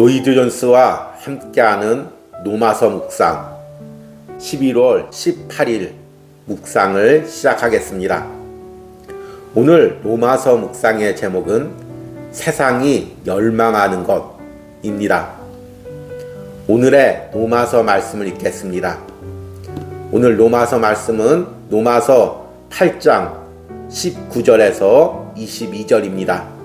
로이드 존스와 함께하는 노마서 묵상 11월 18일 묵상을 시작하겠습니다. 오늘 노마서 묵상의 제목은 세상이 열망하는 것입니다. 오늘의 노마서 말씀을 읽겠습니다. 오늘 노마서 말씀은 노마서 8장 19절에서 22절입니다.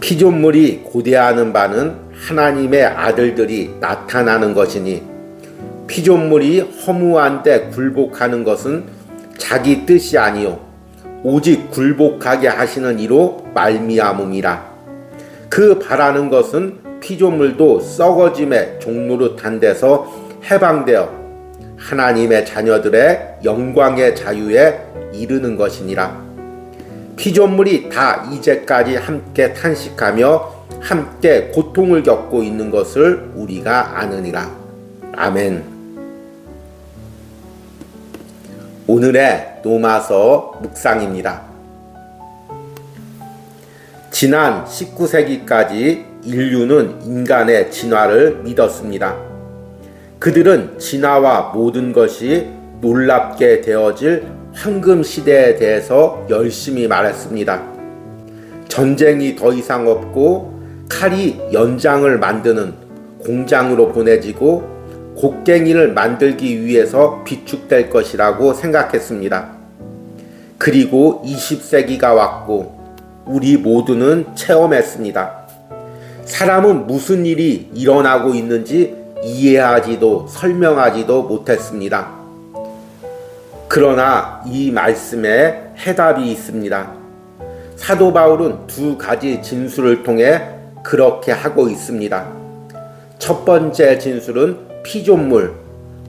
피조물이 고대하는 바는 하나님의 아들들이 나타나는 것이니 피조물이 허무한데 굴복하는 것은 자기 뜻이 아니요 오직 굴복하게 하시는 이로 말미암음이라. 그 바라는 것은 피조물도 썩어짐의 종노릇한 데서 해방되어 하나님의 자녀들의 영광의 자유에 이르는 것이니라. 피조물이 다 이제까지 함께 탄식하며 함께 고통을 겪고 있는 것을 우리가 아느니라. 아멘. 오늘의 노마서 묵상입니다. 지난 19세기까지 인류는 인간의 진화를 믿었습니다. 그들은 진화와 모든 것이 놀랍게 되어질 황금 시대에 대해서 열심히 말했습니다. 전쟁이 더 이상 없고 칼이 연장을 만드는 공장으로 보내지고 곡괭이를 만들기 위해서 비축될 것이라고 생각했습니다. 그리고 20세기가 왔고 우리 모두는 체험했습니다. 사람은 무슨 일이 일어나고 있는지 이해하지도 설명하지도 못했습니다. 그러나 이 말씀에 해답이 있습니다. 사도 바울은 두 가지 진술을 통해 그렇게 하고 있습니다. 첫 번째 진술은 피조물,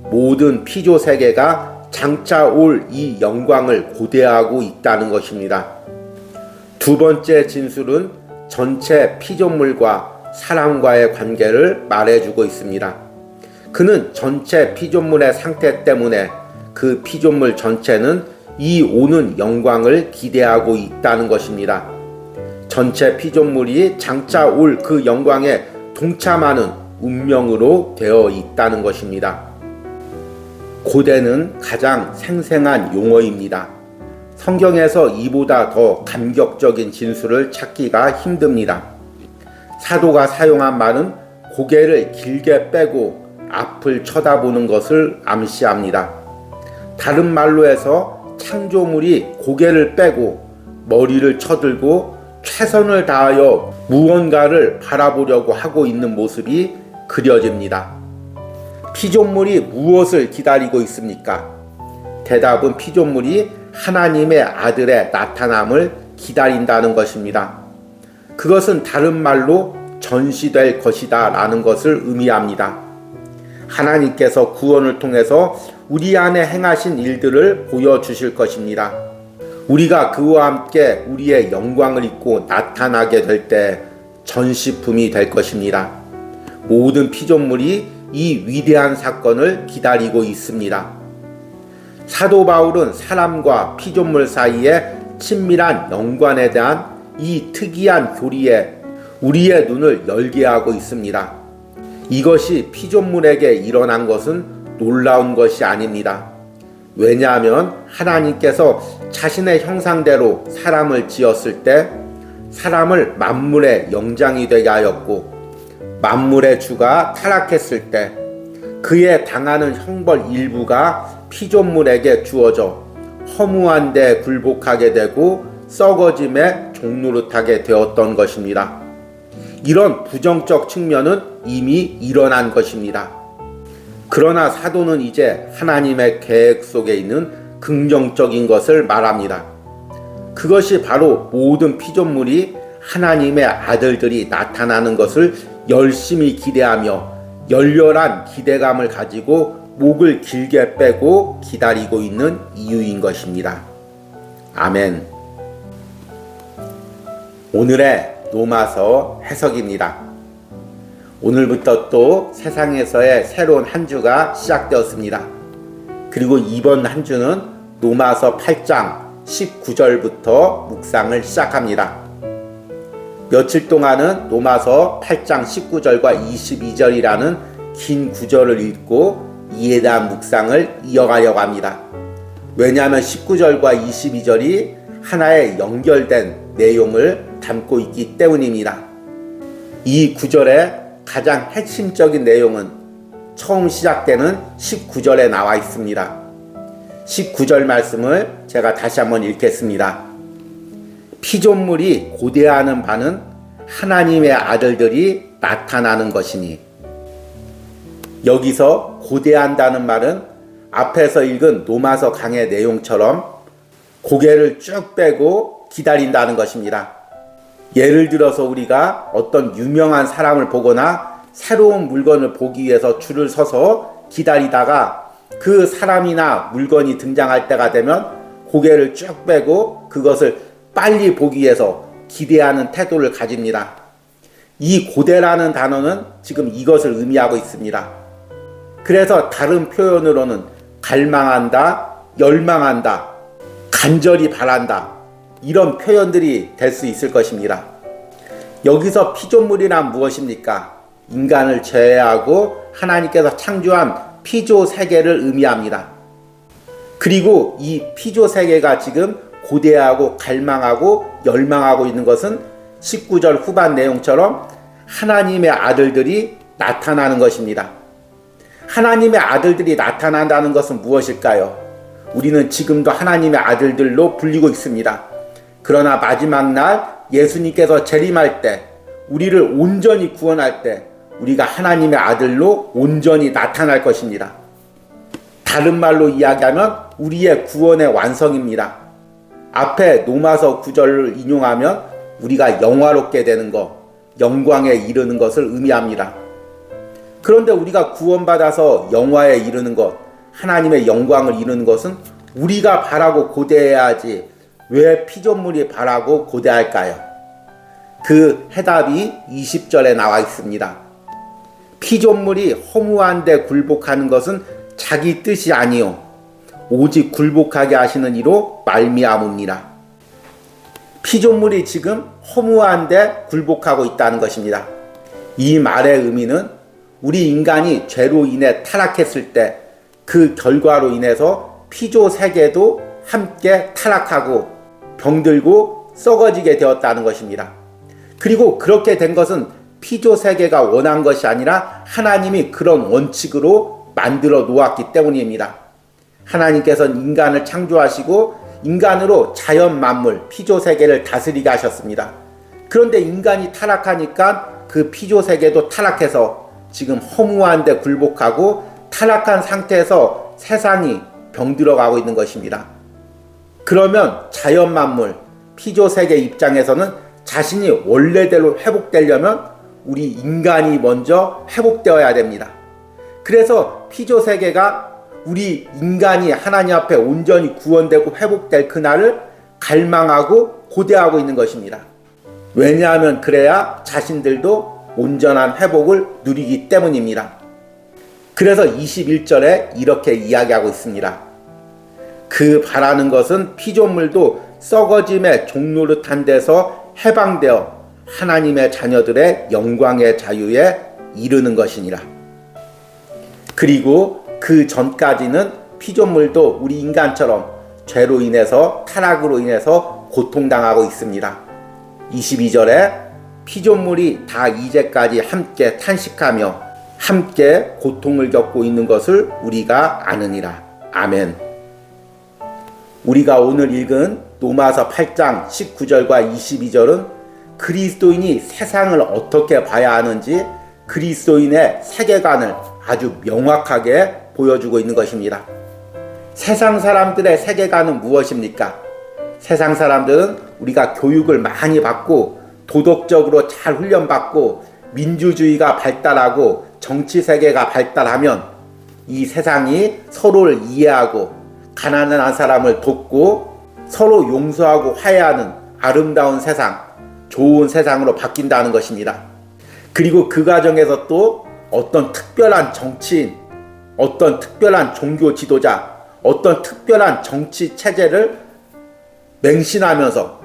모든 피조 세계가 장차 올 이 영광을 고대하고 있다는 것입니다. 두 번째 진술은 전체 피조물과 사람과의 관계를 말해주고 있습니다. 그는 전체 피조물의 상태 때문에 그 피조물 전체는 이 오는 영광을 기대하고 있다는 것입니다. 전체 피조물이 장차 올 그 영광에 동참하는 운명으로 되어 있다는 것입니다. 고대는 가장 생생한 용어입니다. 성경에서 이보다 더 감격적인 진술을 찾기가 힘듭니다. 사도가 사용한 말은 고개를 길게 빼고 앞을 쳐다보는 것을 암시합니다. 다른 말로 해서 창조물이 고개를 빼고 머리를 쳐들고 최선을 다하여 무언가를 바라보려고 하고 있는 모습이 그려집니다. 피조물이 무엇을 기다리고 있습니까? 대답은 피조물이 하나님의 아들의 나타남을 기다린다는 것입니다. 그것은 다른 말로 전시될 것이다 라는 것을 의미합니다. 하나님께서 구원을 통해서 우리 안에 행하신 일들을 보여주실 것입니다. 우리가 그와 함께 우리의 영광을 입고 나타나게 될 때 전시품이 될 것입니다. 모든 피조물이 이 위대한 사건을 기다리고 있습니다. 사도 바울은 사람과 피조물 사이의 친밀한 연관에 대한 이 특이한 교리에 우리의 눈을 열게 하고 있습니다. 이것이 피조물에게 일어난 것은 놀라운 것이 아닙니다. 왜냐하면 하나님께서 자신의 형상대로 사람을 지었을 때 사람을 만물의 영장이 되게 하였고 만물의 주가 타락했을 때 그의 당하는 형벌 일부가 피조물에게 주어져 허무한데 굴복하게 되고 썩어짐에 종노릇하게 되었던 것입니다. 이런 부정적 측면은 이미 일어난 것입니다. 그러나 사도는 이제 하나님의 계획 속에 있는 긍정적인 것을 말합니다. 그것이 바로 모든 피조물이 하나님의 아들들이 나타나는 것을 열심히 기대하며 열렬한 기대감을 가지고 목을 길게 빼고 기다리고 있는 이유인 것입니다. 아멘. 오늘의 노마서 해석입니다. 오늘부터 또 세상에서의 새로운 한 주가 시작되었습니다. 그리고 이번 한 주는 노마서 8장 19절부터 묵상을 시작합니다. 며칠 동안은 로마서 8장 19절과 22절이라는 긴 구절을 읽고 이에 대한 묵상을 이어가려고 합니다. 왜냐하면 19절과 22절이 하나의 연결된 내용을 담고 있기 때문입니다. 이 구절의 가장 핵심적인 내용은 처음 시작되는 19절에 나와 있습니다. 19절 말씀을 제가 다시 한번 읽겠습니다. 피조물이 고대하는 바는 하나님의 아들들이 나타나는 것이니. 여기서 고대한다는 말은 앞에서 읽은 로마서 강의 내용처럼 고개를 쭉 빼고 기다린다는 것입니다. 예를 들어서 우리가 어떤 유명한 사람을 보거나 새로운 물건을 보기 위해서 줄을 서서 기다리다가 그 사람이나 물건이 등장할 때가 되면 고개를 쭉 빼고 그것을 빨리 보기 위해서 기대하는 태도를 가집니다. 이 고대라는 단어는 지금 이것을 의미하고 있습니다. 그래서 다른 표현으로는 갈망한다, 열망한다, 간절히 바란다, 이런 표현들이 될 수 있을 것입니다. 여기서 피조물이란 무엇입니까? 인간을 제외하고 하나님께서 창조한 피조 세계를 의미합니다. 그리고 이 피조 세계가 지금 고대하고 갈망하고 열망하고 있는 것은 19절 후반 내용처럼 하나님의 아들들이 나타나는 것입니다. 하나님의 아들들이 나타난다는 것은 무엇일까요? 우리는 지금도 하나님의 아들들로 불리고 있습니다. 그러나 마지막 날 예수님께서 재림할 때, 우리를 온전히 구원할 때 우리가 하나님의 아들로 온전히 나타날 것입니다. 다른 말로 이야기하면 우리의 구원의 완성입니다. 앞에 로마서 9절을 인용하면 우리가 영화롭게 되는 것, 영광에 이르는 것을 의미합니다. 그런데 우리가 구원받아서 영화에 이르는 것, 하나님의 영광을 이루는 것은 우리가 바라고 고대해야 하지 왜 피조물이 바라고 고대할까요? 그 해답이 20절에 나와 있습니다. 피조물이 허무한데 굴복하는 것은 자기 뜻이 아니요 오직 굴복하게 하시는 이로 말미암음이라. 피조물이 지금 허무한데 굴복하고 있다는 것입니다. 이 말의 의미는 우리 인간이 죄로 인해 타락했을 때 그 결과로 인해서 피조 세계도 함께 타락하고 병들고 썩어지게 되었다는 것입니다. 그리고 그렇게 된 것은 피조 세계가 원한 것이 아니라 하나님이 그런 원칙으로 만들어 놓았기 때문입니다. 하나님께서는 인간을 창조하시고 인간으로 자연 만물, 피조 세계를 다스리게 하셨습니다. 그런데 인간이 타락하니까 그 피조 세계도 타락해서 지금 허무한데 굴복하고 타락한 상태에서 세상이 병들어가고 있는 것입니다. 그러면 자연 만물, 피조 세계 입장에서는 자신이 원래대로 회복되려면 우리 인간이 먼저 회복되어야 됩니다. 그래서 피조 세계가 우리 인간이 하나님 앞에 온전히 구원되고 회복될 그날을 갈망하고 고대하고 있는 것입니다. 왜냐하면 그래야 자신들도 온전한 회복을 누리기 때문입니다. 그래서 21절에 이렇게 이야기하고 있습니다. 그 바라는 것은 피조물도 썩어짐의 종노릇한 데서 해방되어 하나님의 자녀들의 영광의 자유에 이르는 것이니라. 그리고 그 전까지는 피조물도 우리 인간처럼 죄로 인해서 타락으로 인해서 고통당하고 있습니다. 22절에 피조물이 다 이제까지 함께 탄식하며 함께 고통을 겪고 있는 것을 우리가 아느니라. 아멘. 우리가 오늘 읽은 로마서 8장 19절과 22절은 그리스도인이 세상을 어떻게 봐야 하는지 그리스도인의 세계관을 아주 명확하게 보여주고 있는 것입니다. 세상 사람들의 세계관은 무엇입니까? 세상 사람들은 우리가 교육을 많이 받고 도덕적으로 잘 훈련받고 민주주의가 발달하고 정치 세계가 발달하면 이 세상이 서로를 이해하고 가난한 사람을 돕고 서로 용서하고 화해하는 아름다운 세상, 좋은 세상으로 바뀐다는 것입니다. 그리고 그 과정에서 또 어떤 특별한 정치인, 어떤 특별한 종교 지도자, 어떤 특별한 정치 체제를 맹신하면서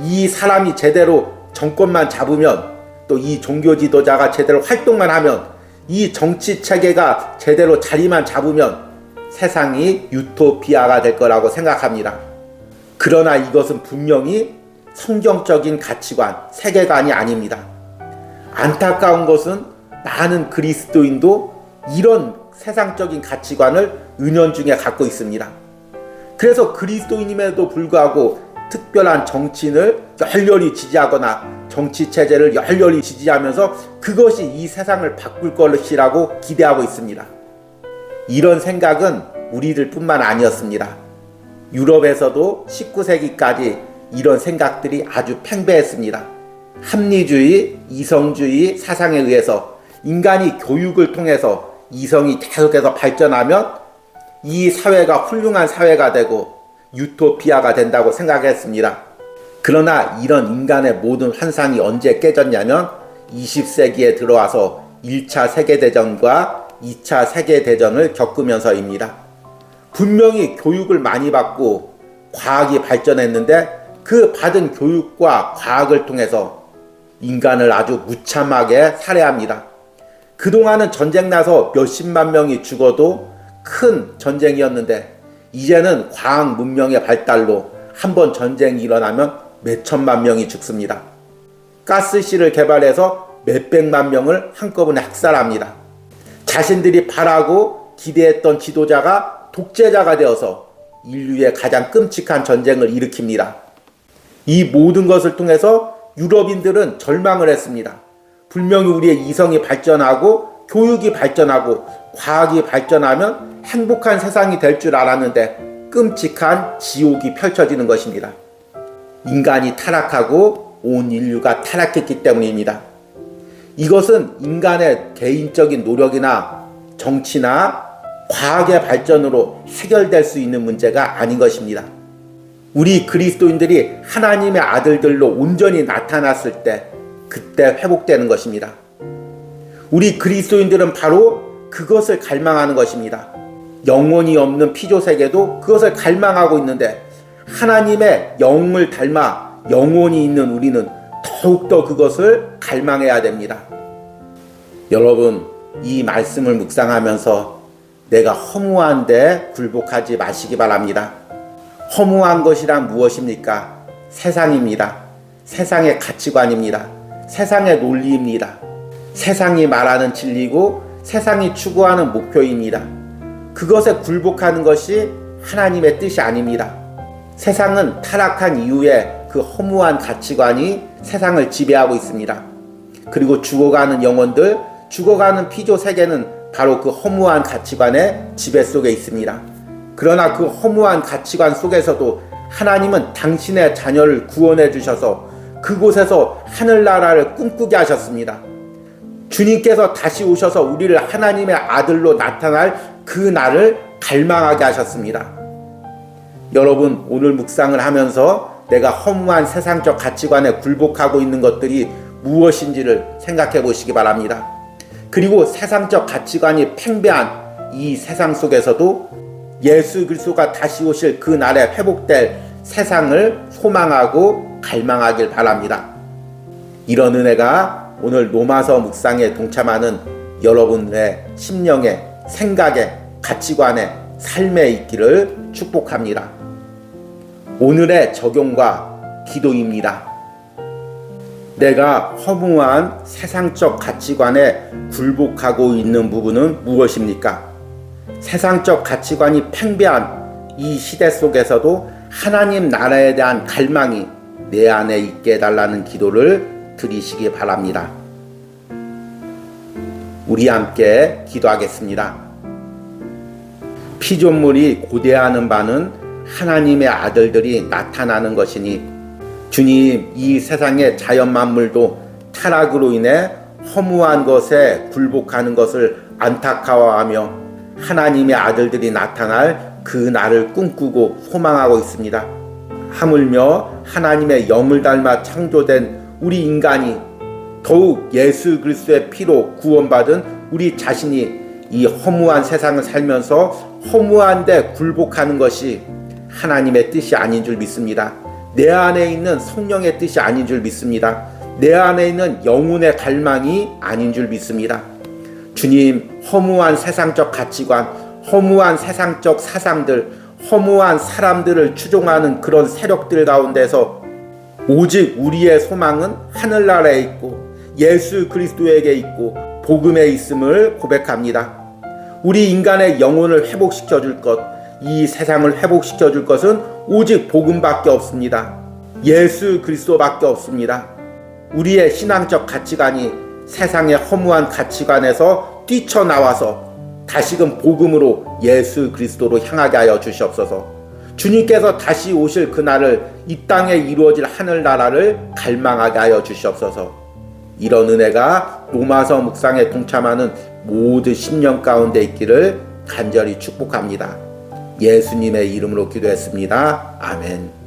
이 사람이 제대로 정권만 잡으면, 또 이 종교 지도자가 제대로 활동만 하면, 이 정치 체계가 제대로 자리만 잡으면 세상이 유토피아가 될 거라고 생각합니다. 그러나 이것은 분명히 성경적인 가치관, 세계관이 아닙니다. 안타까운 것은 많은 그리스도인도 이런 세상적인 가치관을 은연중에 갖고 있습니다. 그래서 그리스도인임에도 불구하고 특별한 정치인을 열렬히 지지하거나 정치 체제를 열렬히 지지하면서 그것이 이 세상을 바꿀 것이라고 기대하고 있습니다. 이런 생각은 우리들 뿐만 아니었습니다. 유럽에서도 19세기까지 이런 생각들이 아주 팽배했습니다. 합리주의, 이성주의 사상에 의해서 인간이 교육을 통해서 이성이 계속해서 발전하면 이 사회가 훌륭한 사회가 되고 유토피아가 된다고 생각했습니다. 그러나 이런 인간의 모든 환상이 언제 깨졌냐면 20세기에 들어와서 1차 세계대전과 2차 세계대전을 겪으면서입니다. 분명히 교육을 많이 받고 과학이 발전했는데 그 받은 교육과 과학을 통해서 인간을 아주 무참하게 살해합니다. 그동안은 전쟁 나서 몇십만 명이 죽어도 큰 전쟁이었는데 이제는 과학 문명의 발달로 한번 전쟁이 일어나면 몇천만 명이 죽습니다. 가스실을 개발해서 몇백만 명을 한꺼번에 학살합니다. 자신들이 바라고 기대했던 지도자가 독재자가 되어서 인류의 가장 끔찍한 전쟁을 일으킵니다. 이 모든 것을 통해서 유럽인들은 절망을 했습니다. 분명히 우리의 이성이 발전하고 교육이 발전하고 과학이 발전하면 행복한 세상이 될 줄 알았는데 끔찍한 지옥이 펼쳐지는 것입니다. 인간이 타락하고 온 인류가 타락했기 때문입니다. 이것은 인간의 개인적인 노력이나 정치나 과학의 발전으로 해결될 수 있는 문제가 아닌 것입니다. 우리 그리스도인들이 하나님의 아들들로 온전히 나타났을 때 그때 회복되는 것입니다. 우리 그리스도인들은 바로 그것을 갈망하는 것입니다. 영혼이 없는 피조세계도 그것을 갈망하고 있는데 하나님의 영을 닮아 영혼이 있는 우리는 더욱더 그것을 갈망해야 됩니다. 여러분, 이 말씀을 묵상하면서 내가 허무한데 굴복하지 마시기 바랍니다. 허무한 것이란 무엇입니까? 세상입니다. 세상의 가치관입니다. 세상의 논리입니다. 세상이 말하는 진리고 세상이 추구하는 목표입니다. 그것에 굴복하는 것이 하나님의 뜻이 아닙니다. 세상은 타락한 이후에 그 허무한 가치관이 세상을 지배하고 있습니다. 그리고 죽어가는 영혼들, 죽어가는 피조 세계는 바로 그 허무한 가치관의 지배 속에 있습니다. 그러나 그 허무한 가치관 속에서도 하나님은 당신의 자녀를 구원해 주셔서 그곳에서 하늘나라를 꿈꾸게 하셨습니다. 주님께서 다시 오셔서 우리를 하나님의 아들로 나타날 그 날을 갈망하게 하셨습니다. 여러분, 오늘 묵상을 하면서 내가 허무한 세상적 가치관에 굴복하고 있는 것들이 무엇인지를 생각해 보시기 바랍니다. 그리고 세상적 가치관이 팽배한 이 세상 속에서도 예수 그리스도가 다시 오실 그 날에 회복될 세상을 소망하고 갈망하길 바랍니다. 이런 은혜가 오늘 로마서 묵상에 동참하는 여러분의 심령에, 생각에, 가치관에, 삶에 있기를 축복합니다. 오늘의 적용과 기도입니다. 내가 허무한 세상적 가치관에 굴복하고 있는 부분은 무엇입니까? 세상적 가치관이 팽배한 이 시대 속에서도 하나님 나라에 대한 갈망이 내 안에 있게 해달라는 기도를 드리시기 바랍니다. 우리 함께 기도하겠습니다. 피조물이 고대하는 바는 하나님의 아들들이 나타나는 것이니 주님, 이 세상의 자연 만물도 타락으로 인해 허무한 것에 굴복하는 것을 안타까워하며 하나님의 아들들이 나타날 그 날을 꿈꾸고 소망하고 있습니다. 하물며 하나님의 영을 닮아 창조된 우리 인간이 더욱 예수 그리스도의 피로 구원받은 우리 자신이 이 허무한 세상을 살면서 허무한데 굴복하는 것이 하나님의 뜻이 아닌 줄 믿습니다. 내 안에 있는 성령의 뜻이 아닌 줄 믿습니다. 내 안에 있는 영혼의 갈망이 아닌 줄 믿습니다. 주님, 허무한 세상적 가치관, 허무한 세상적 사상들, 허무한 사람들을 추종하는 그런 세력들 가운데서 오직 우리의 소망은 하늘나라에 있고 예수 그리스도에게 있고 복음에 있음을 고백합니다. 우리 인간의 영혼을 회복시켜 줄 것, 이 세상을 회복시켜 줄 것은 오직 복음밖에 없습니다. 예수 그리스도밖에 없습니다. 우리의 신앙적 가치관이 세상의 허무한 가치관에서 뛰쳐나와서 다시금 복음으로 예수 그리스도로 향하게 하여 주시옵소서. 주님께서 다시 오실 그날을 이 땅에 이루어질 하늘나라를 갈망하게 하여 주시옵소서. 이런 은혜가 로마서 묵상에 동참하는 모든 심령 가운데 있기를 간절히 축복합니다. 예수님의 이름으로 기도했습니다. 아멘.